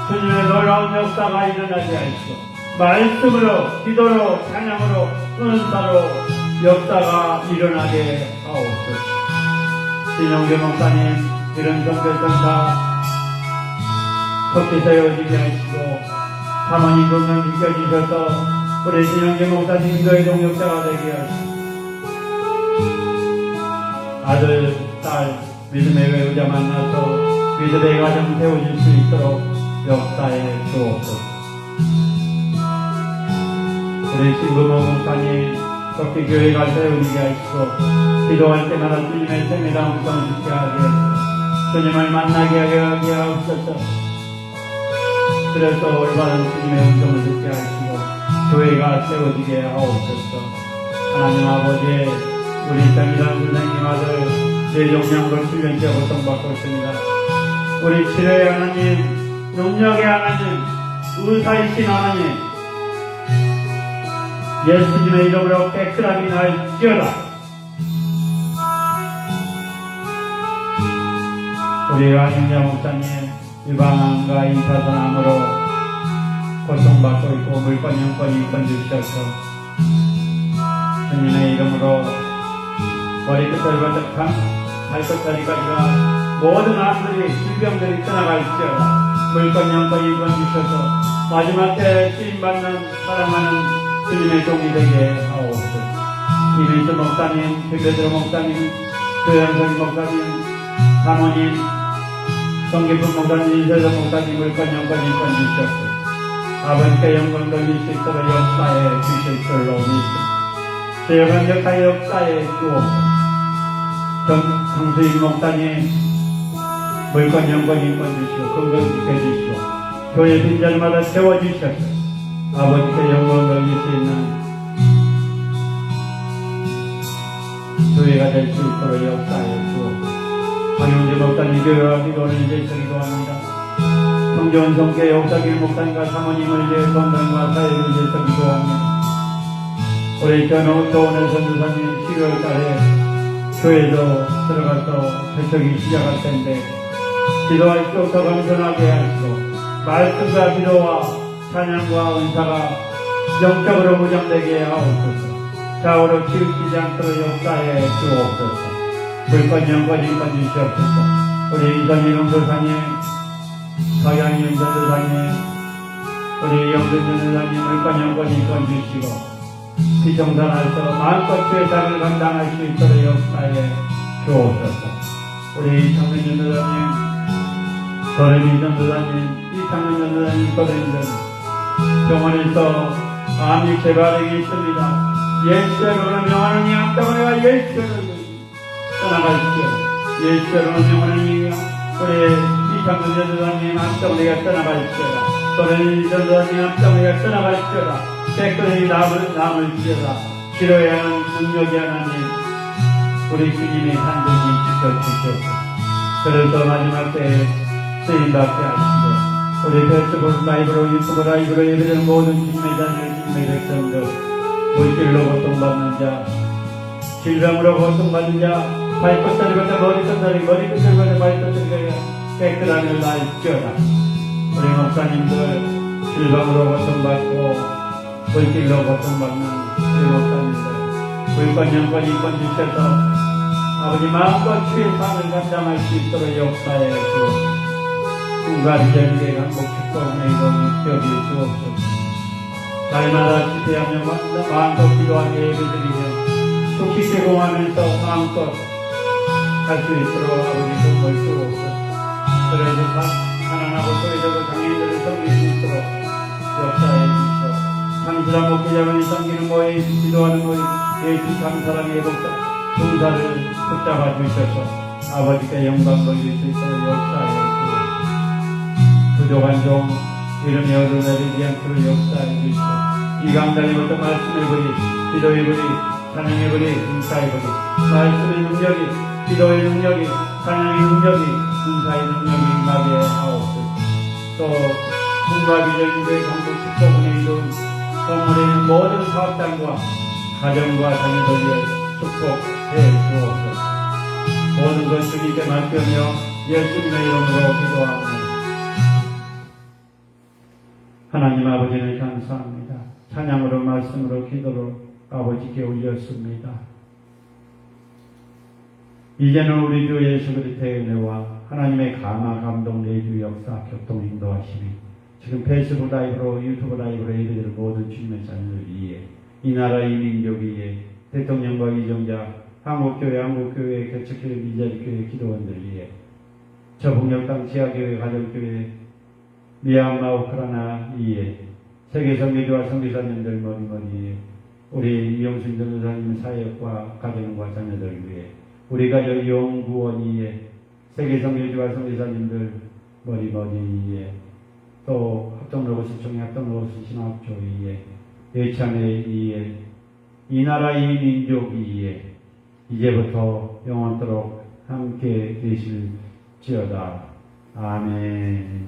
주님의 놀라운 역사가 일어나게 하시고 말씀으로 기도로 찬양으로 은사로 역사가 일어나게 하옵소서. 신영교 목사님 이런 성결성사 속히 세워지게 하시고 사모님 건강 지켜주셔서 우리 신영교 목사님 기도의 동역자가 되게 하시고 아들, 딸 믿음의 외우자 만나서 믿음의 가정 세워질 수 있도록 역사해 주옵소서. 우리 신부모 목사님 속히 교회가 세우게 하시고 기도할 때마다 주님의 생애다 음성을 듣게 하게 하시고 주님을 만나게 하게 하옵소서. 그래서 올바른 주님의 음성을 듣게 하시고 교회가 세워지게 하옵소서. 하나님 아버지 우리 정의당 선생님 아들 뇌종양으로 7년째 고통받고 있습니다. 우리 치료의 하나님 능력의 하나님 의사이신 하나님 예수님의 이름으로 깨끗함이 날지어다. 우리 안영자 목사님 유방암과 임파선암으로 고통받고 있고 물건 영권이 건주셔서 주님의 이름으로 머리끝부터 발끝다리까지가 모든 암들이 질병들이 떠나갈지어다. 물건 영권이 건주셔서 마지막 때 쓰임받는 사랑하는 주님의 종이 되게 하옵소서. 이민수 목사님, 김배들 목사님, 조양석 목사님, 사모님, 성기품 목사님, 이세석 목사님을 건영권 인권 주시옵소서. 아버지께 영광 돌릴 수 있도록 역사에 주실 줄로 믿습니다. 주여 역사 역사에 주옵소서. 정수인 목사님 물권 영권 인권 주시고 건강 지켜주시고 교회 빈자리마다 세워주셔서 아버지께 영광 돌릴 수 있는 교회가 될 수 있도록 역사에 주옵소서. 황영재 목사님 교회와 기도를 이제 기도합니다. 성전 성계 역사길 목사님과 사모님을 위해 건강과 사회를 위해서 기도합니다. 우리 전원의 선교사님 12월 달에 교회도 들어가서 개척이 시작할 텐데 기도할 수 없어 겸손하게 하시고 말씀과 기도와 찬양과 은사가 영적으로 무장되게 하옵소서. 좌우로 치우치지 않도록 역사에 주옵소서. 불권 영권 인권 주시옵소서. 우리 이선희 영도사님, 서양희 전도사님, 우리 영근 전도사님 물권 영권 인권 주시고 비정산에서 마음껏 죄사를 감당할 수 있도록 역사에 주옵소서. 우리 장면 전도사님, 도레미 전도사님, 이창년 전도사님, 도레미들 병원에서 암이 재발하게 있습니다. 예수로 명하는 이 암덩어리와 예수로 떠나갈지어다. 예수로 명하는 이 우리 이창근 전도사님 암덩어리가 떠나갈지어다. 도레미 전도사님 암덩어리가 떠나갈지어다. 깨끗이 남을지어다. 치료해야 하는 능력이 하나님 우리 주님의 간증이 지켜주시옵소서. 그래서 마지막 때에 쓰임받게 하시고 우리 페이스북 라이브로 유튜브 라이브로 예배드리는 모든 주님의 자녀 주님의 백성들 물질로 고통받는 자, 질병으로 고통받는 자, 발끝다리보다 머리끝다리, 머리끝다리보다 발끝다리가 깨끗함을 나을지어다. 우리 목사님들 질병으로 고통받고 물질로 고통받는 우리 목사님들 물권 영권 인권 주셔서 아버지 마음껏 주의 상을 감당할 수 있도록 역사에 주옵소서. 꿈과 비전에게 강복 축복의 이름을 기억해 주옵소서. 날마다 집회하며 마음껏 기도하며 예배드리며 속시 제공하면서 마음껏 할 수 있도록 아버지 도움을 주옵소서. 그래서 가난하고 소외되고 장애인들을 섬길 수 있도록 역사해 주시옵소서. 상실한 목회자분이 섬기는 모임, 기도하는 모임, 예수 감사랑의 봉사를 붙잡아 주셔서 아버지께 영광 돌릴 수 있도록 역사해 주옵소서. 부족한 종 이름이 어른내리지 않도록 역사해 주시고 이 강단에부터 말씀의 불이, 기도의 불이, 찬양의 불이, 은사의 불이, 말씀의 능력이, 기도의 능력이, 찬양의 능력이, 은사의 능력이 임하게 하옵소서. 또 꿈과 비전교회 강국 축복은혜 이룬 건물에 있는 모든 사업장과 가정과 자녀들을 축복해 주옵소서. 모든 것 주님께 맡겨며 예수님의 이름으로 기도합니다. 하나님 아버지를 감사합니다. 찬양으로 말씀으로 기도로 아버지께 올렸습니다. 이제는 우리 주 예수 그리스도의 은혜와 하나님의 감화 감동 내주 역사 교통 인도하심이 지금 페이스북 라이브로 유튜브 라이브로 예배드리는 모든 주님의 자녀들 위해 이 나라 이 민족 위에 대통령과 이정자 한국교회 개척교회 미자리교회 기도원들 위해 저북녘 지하교회 가정교회 미얀마 우크라이나 위에 세계 선교지와 선교사님들 머리머리에 우리 이영순 전도사님 사역과 가정과 자녀들 위해 우리 가족 영구원 위에 세계 선교지와 선교사님들 머리머리에 또 합동로고시 총회 합동로고시 신학교 위에 예찬회 위에 이 나라 이 민족 위에 이제부터 영원토록 함께 계실지어다. 아멘.